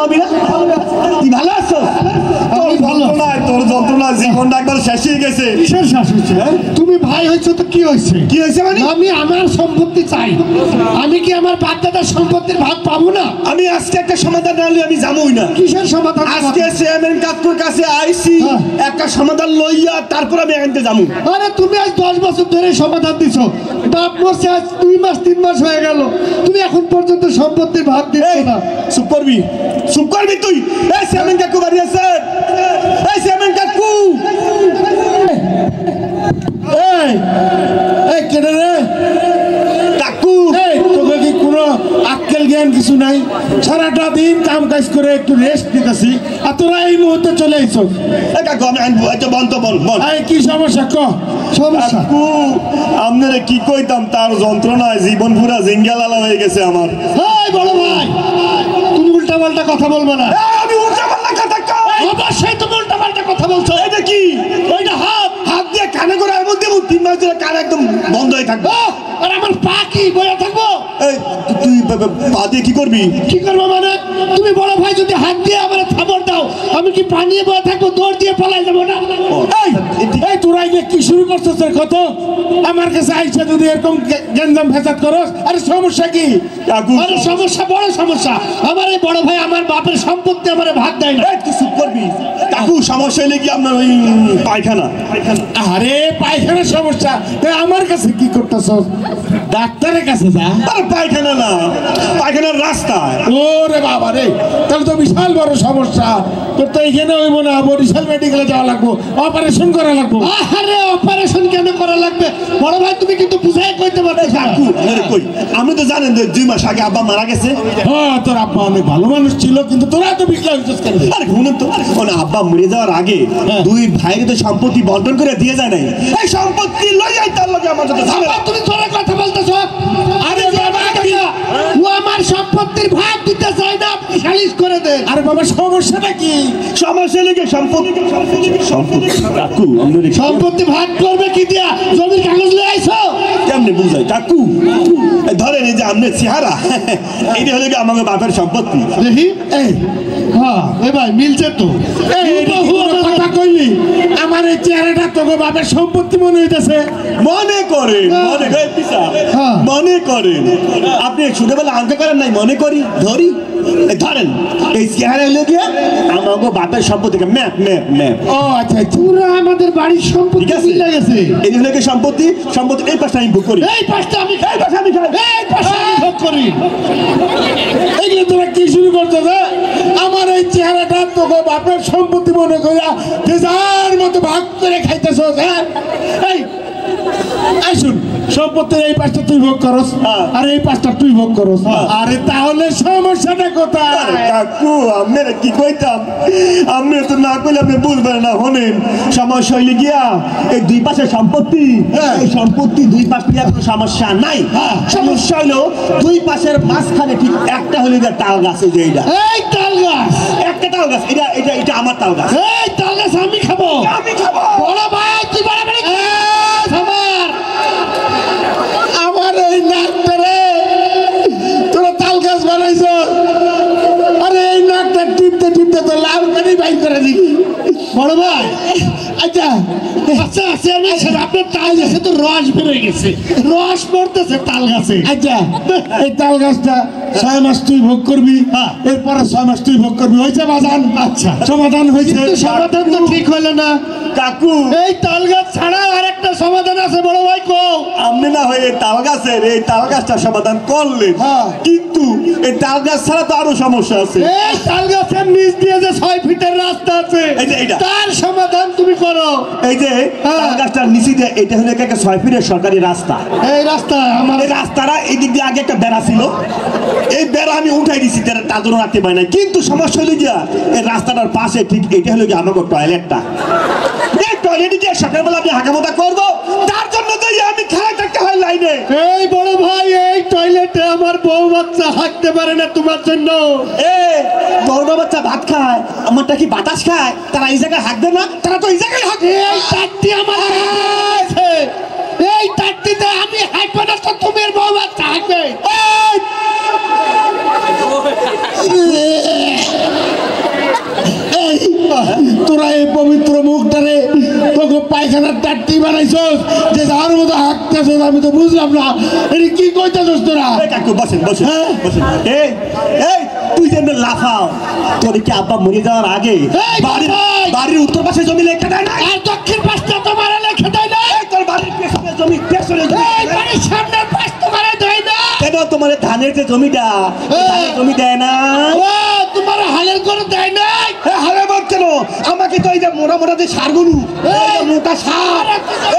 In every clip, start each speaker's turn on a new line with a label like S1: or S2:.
S1: হবি না? তুই ভালো আছো? তোর যন্ত্রণা জীবনটা একবার শেষ হয়ে গেছে।
S2: কিসের শেষ হয়েছে? তুমি ভাই হয়েছো তো কি হয়েছে?
S1: কি হয়েছে মানে?
S2: আমি আমার সম্পত্তি চাই। আমি কি আমার বাপ দাদার সম্পত্তির ভাগ পাবো না?
S1: আমি আজকে একটা সমাধান না হলে আমি যাবোই না।
S2: কিসের সমাধান?
S1: আজকে চেয়ারম্যান কাকুর কাছে আইছি, একটা সমাধান লইয়া তারপর আমি এখানতে যাবো।
S2: আরে তুমি আজ 10 বছর ধরে সমাধান দিছো, বাপ মরছে আজ 2 মাস 3 মাস হয়ে গেল, তুমি এখন পর্যন্ত সম্পত্তির ভাগ দিচ্ছ না।
S1: চুপ করবি, চুপ করবি তুই। এই চেয়ারম্যান কাকু বাড়ি আছে? এই চেয়ারম্যান কাকু,
S3: এই কেটে রে
S1: কাকু,
S3: তোকে কি কোনো আক্কেল জ্ঞান কিছু নাই? সারাটা দিন কাম কাজ করে একটু রেস্ট নিতেছি, আর তোরা এই মুহূর্তে চলে আইছো।
S1: এই কাকু আমি আনবো, এটা বন্ধ বল বল।
S3: এই কি সমস্যা ক?
S2: সমস্যা
S1: কাকু আপনারা কি কইতাম, তার যন্ত্রণায় জীবন পুরা জিঙ্গালালা হয়ে গেছে আমার।
S2: এই বড় ভাই, তুমি উল্টা পাল্টা কথা বলবে না।
S1: আমি উল্টা পাল্টা কথা কই?
S2: অবশ্যই তুমি উল্টা পাল্টা কথা বলছো।
S1: এটা কি?
S2: ওইটা হাত
S1: হাত দিয়ে কানে করে এমন দেবো 3 মাস ধরে কান একদম বন্ধ হয়ে থাকবে।
S2: আর আমার পা কি বয়া থাকবো?
S1: এই তুই পা দিয়ে কি করবি?
S2: কি করবো মানে? তুমি বড় ভাই যদি হাত দিয়ে আমার থাবর দাও, আমি কি পা নিয়ে বয়া থাকবো? দৌড় দিয়ে পালাই যাবো না?
S3: এই তোরা যে কি শুরু করছিস তোর কত? আমার কাছে আইসা যদি এরকম গেঞ্জাম ফেসাদ করস, আরে সমস্যা কি?
S1: কাকু
S2: আরে সমস্যা, বড় সমস্যা। আমার এই বড় ভাই আমার বাপের সম্পত্তি আমারে ভাগ দেয় না।
S1: তুই চুপ করবি। কাকু সমস্যা হলে কি আপনার ওই পায়খানা?
S3: আরে পায়খানার সমস্যা, তুই আমার কাছে কি করতেছ? ডাক্তারের কাছে যা।
S1: আরে পায়খানা না, পায়খানার রাস্তা।
S3: ওরে বাবা রে, তাহলে তো বিশাল বড় সমস্যা। তোর তো এখানে হইব না, বরিশাল মেডিকেলে যাওয়া লাগবো, অপারেশন করা লাগবো।
S2: আরে অপারেশন কেন করা লাগবে? বড় ভাই তুমি কিন্তু বুঝাই কইতে পারবে।
S1: কাকু কই, আপনি তো জানেন 2 মাস আগে আব্বা মারা গেছে।
S3: হ্যাঁ, তোর আব্বা অনেক ভালো মানুষ ছিল, কিন্তু তোরা তো বিকলা হইছিস কেন?
S1: আরে শুনুন তো, মানে আব্বা মরে যাওয়ার আগে 2 ভাইয়ের তো সম্পত্তি বন্টন করে দিয়ে যায় নাই। এই সম্পত্তি লই যাই তার লগে আমার সাথে ঝামেলা।
S2: তুমি তোরা কথা বলতেছ?
S3: আরে বাবা,
S2: ও আমার সম্পত্তির ভাগ দিতে চায় না, আপনি সালিশ করে দেন।
S3: আরে বাবা সমস্যাটা কি?
S1: সমস্যা লেগে সম্পত্তি কাকু আপনাদের
S2: সম্পত্তি ভাগ করবে কি দিয়া? জমির কাগজ লয়ে আইছো?
S1: কেমনে বুঝাই কাকু? ধরেন এই যে আপনার চেহারা, এইটা হলে কি আমাকে বাপের সম্পত্তি।
S2: দেখি এই, হ্যাঁ এ ভাই মিলছে তো।
S3: কথা কইলি, আমার এই চেহারাটা তোকে বাপের সম্পত্তি মনে হইতেছে।
S1: মনে করেন, মনে করেন পিসা, মনে করেন আপনি ছোটবেলা আনতে করেন নাই, মনে করি ধরি। ধরেন এই চেহারা হলে গিয়ে আমাকে বাপের সম্পত্তি ম্যাপ ম্যাপ ম্যাপ।
S3: ও আচ্ছা,
S2: পুরো আমাদের বাড়ির সম্পত্তি মিলে গেছে।
S1: এই হলে কি সম্পত্তি, সম্পত্তি এই পাশটা আমি ভোগ করি,
S2: এই পাশটা আমি খাই,
S1: এই পাশে আমি খাই,
S2: এই পাশটা আমি ভোগ করি।
S3: এইগুলো তোরা কি শুরু করছো? আমার এই চেহারাটা তোকে বাপের সম্পত্তি মনে করিয়া যার মতো ভাগ করে খাইতেছ। হ্যাঁ, এই শুন, সম্পত্তির এই পাশটা তুই ভোগ করস, আর এই পাশটা তুই ভোগ করস। আরে তাহলে সমস্যাটা কোথায়?
S1: কাকু আপনারা কি কইতাম, আপনি তো না কইলে আপনি বুঝবেন না। হনেন সমস্যা হইলে গিয়া এই 2 পাশের সম্পত্তি, এই সম্পত্তি 2 পাশ নিয়ে কোনো সমস্যা নাই। সমস্যা হলো 2 পাশের মাঝখানে ঠিক একটা হলে গিয়া তাল গাছ। এই যে এইটা,
S2: এই তাল গাছ,
S1: একটা তাল গাছ, এটা এটা এটা আমার তাল গাছ।
S2: এই তাল গাছ আমি খাবো,
S1: আমি খাবো।
S2: বড় ভাই তুই বাড়াবাড়ি
S3: আমার এই নাকটা রে তোরা তাল গাছ বানাইছ। আরে এই নাকটা টিপতে টিপতে তো লাল পানি বাইর করে দিবি।
S2: বড় ভাই।
S3: আচ্ছা
S2: আচ্ছা আচ্ছা, আপনার তাল গাছে তো রস বেরোয় গেছে, রস পড়তেছে তাল গাছে।
S3: আচ্ছা, এই তাল গাছটা 6 মাস তুই ভোগ করবি, এরপরে 6 মাস তুই ভোগ করবি। হয়েছে বাজান? আচ্ছা, সমাধান হয়েছে।
S2: সমাধান তো ঠিক হলো না
S1: কাকু।
S2: এই তাল গাছ ছাড়া আরেকটা সমাধান আছে বড় ভাই। কো
S1: আপনি না হয়ে এই তাল গাছের এই তাল গাছটা সমাধান করলেন, কিন্তু এই তাল গাছ ছাড়া তো আরো সমস্যা আছে।
S2: এই তাল গাছের নিচ দিয়ে যে 6 ফিটের রাস্তা আছে, তার সমাধান তুমি করো।
S1: এই যে তাল গাছটার নিচে দিয়ে, এটা হলো একটা 6 ফিটের সরকারি রাস্তা।
S2: এই রাস্তা আমার,
S1: এই রাস্তাটা এই দিক দিয়ে আগে একটা বেড়া ছিল, এই বেড়া আমি উঠাই দিছি, তার জন্য রাখতে পারি না। কিন্তু সমস্যা হলো গিয়া এই রাস্তাটার পাশে ঠিক এটা হলো গিয়া আমাকে টয়লেটটা, এই টয়লেটে যে সকালবেলা আমি হাঁকামোটা করবো, তার জন্য তো আমি খাই থাকতে হয় লাইনে।
S2: এই বড় ভাই, এই টয়লেটে আমার বউ বাচ্চা হাঁটতে পারে না তোমার জন্য।
S1: বড় বাচ্চা ভাত খায়, আমারটা কি বাতাস খায়? তারা এই জায়গায় হাঁকবে না? তারা তো এই জায়গায় হাঁকে।
S2: এই টাট্টি আমার আছে, এই টাট্টিতে আমি হাঁটবো না তো তুমি বউ বাচ্চা হাঁকবে।
S3: চারটি বানাইছস যে যার মতো হাঁকতেছস আমি তো বুঝলাম না এটা কি কইতেছস তোরা
S1: কাকু বসেন বসেন বসেন এই এই তুই যেন লাফাও তোর কি আব্বা মরে যাওয়ার আগে বাড়ির উত্তর পাশে জমি লেখা দেয় না
S3: আর দক্ষিণ পাশটা তোমার লেখা দেয় না
S1: তোর বাড়ির পেছনে জমি পেছনে
S3: বাড়ির সামনের পাশ তোমার দেয় না
S1: কেন তোমার ধানের যে জমিটা জমি দেয় না
S3: তোমার হালের করে দেয় না
S1: হালে বল কেন আমাকে তো এই যে মোটা মোটা যে সার গরু মোটা সার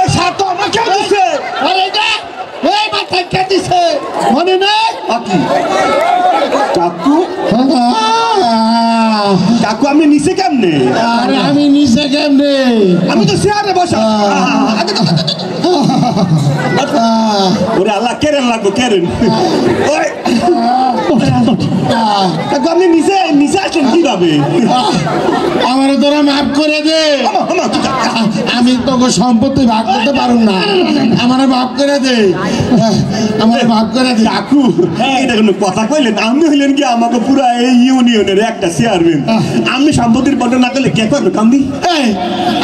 S1: এই সার তো আমাকে দিচ্ছে
S3: আরে দেখ এই মাথায় কে দিছে মনে নাই
S1: কাকু কাকু আমি নিচে কেমনে
S3: আরে আমি নিচে কেমনে
S1: আমি তো চেয়ারে বসা ওরে আল্লাহ কেরেন লাগবো কেরেন ওই কাকু আপনি নিচে নিচে আসলেন কিভাবে
S3: আমার তোরা মাফ করে দে আমি তোকে সম্পত্তি ভাগ করতে পারুম না আমার মাফ করে দে আমার মাফ করে দে
S1: কাকু এটা কোনো কথা কইলেন আপনি হইলেন কি আমাকে পুরা এই ইউনিয়নের একটা চেয়ারম্যান আপনি সম্পত্তির বন্টন না করলে কে করবে কান্দি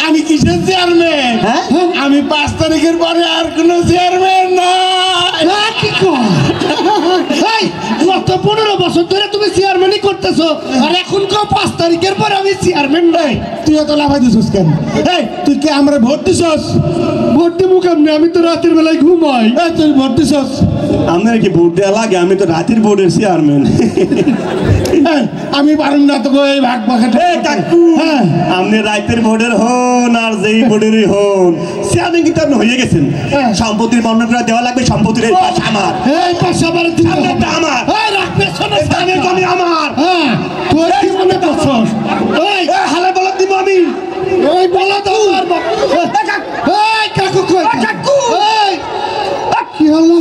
S3: আমি কিসের চেয়ারম্যান আমি 5 তারিখের পরে আর কোনো চেয়ারম্যান না
S2: কি এই গত 15 বছর ধরে তুমি চেয়ারম্যানই করতেছো আর এখন কেউ 5 তারিখের পরে আমি চেয়ারম্যান নাই
S3: তুই এত লাফাই দিছিস কেন এই তুই কি আমরা ভোট দিছস
S2: ভোট দেবো কেমনে আমি তো রাতের বেলায় ঘুমাই
S3: তুই ভোট দিছস
S1: আপনার কি ভোট দেওয়া লাগে আমি তো রাতের ভোটের চেয়ারম্যান
S3: আমি পারুম না তোকে এই ভাগ ভাগাতে
S1: কাকু আপনি রাতের ভোটের হন আর যেই ভোটেরই হন চেয়ারম্যান কিন্তু আপনি হয়ে গেছেন সম্পত্তির বর্ণনা করে দেওয়া লাগবে সম্পত্তির এই পাশ আমার
S2: এই পাশে আমার
S1: সামনেটা আমার
S2: এই রাখবে শোনো
S1: সামনের জমি আমার
S2: তুই কি মনে করছস
S1: এই হালে বলা দিব আমি
S2: এই বলা দাও এই কাকু কই
S1: কাকু
S2: এই কি হলো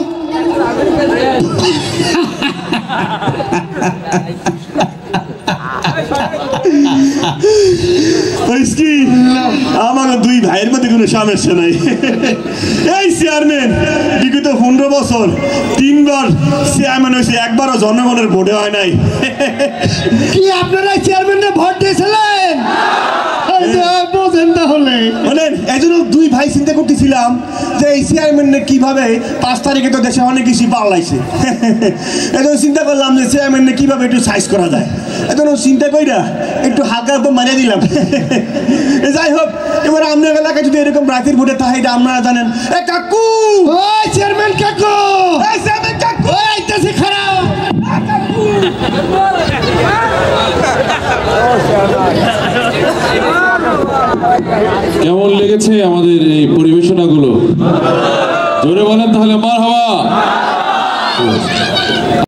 S1: আমার দুই ভাইয়ের মধ্যে কোনো সমস্যা নাই এই চেয়ারম্যান বিগত 15 বছর 3 বার চেয়ারম্যান হয়েছে একবারও জনগণের ভোটে হয় নাই
S2: কি আপনারা চেয়ারম্যানের ভোট দিয়েছিলেন বোঝেন তাহলে
S1: মানে এই জন্য দুই ভাই চিন্তা করতেছিলাম যে এই চেয়ারম্যানের কিভাবে 5 তারিখে তো দেশে অনেক কিছু পাল্লাইছে এই জন্য চিন্তা করলাম যে চেয়ারম্যানের কিভাবে একটু সাইজ করা যায় এই জন্য চিন্তা কইরা একটু হালকা উপর মারিয়ে দিলাম যাই হোক এবার আপনার এলাকায় যদি এরকম রাতের ভোটে থাকে এটা আপনারা জানেন এ কাকু
S2: ওই চেয়ারম্যান কাকু
S1: এই চেয়ারম্যান কাকু
S2: ওই তাসে খারাপ
S4: কেমন লেগেছে আমাদের এই পরিবেশনাগুলো জোরে বলেন তাহলে মারহাবা।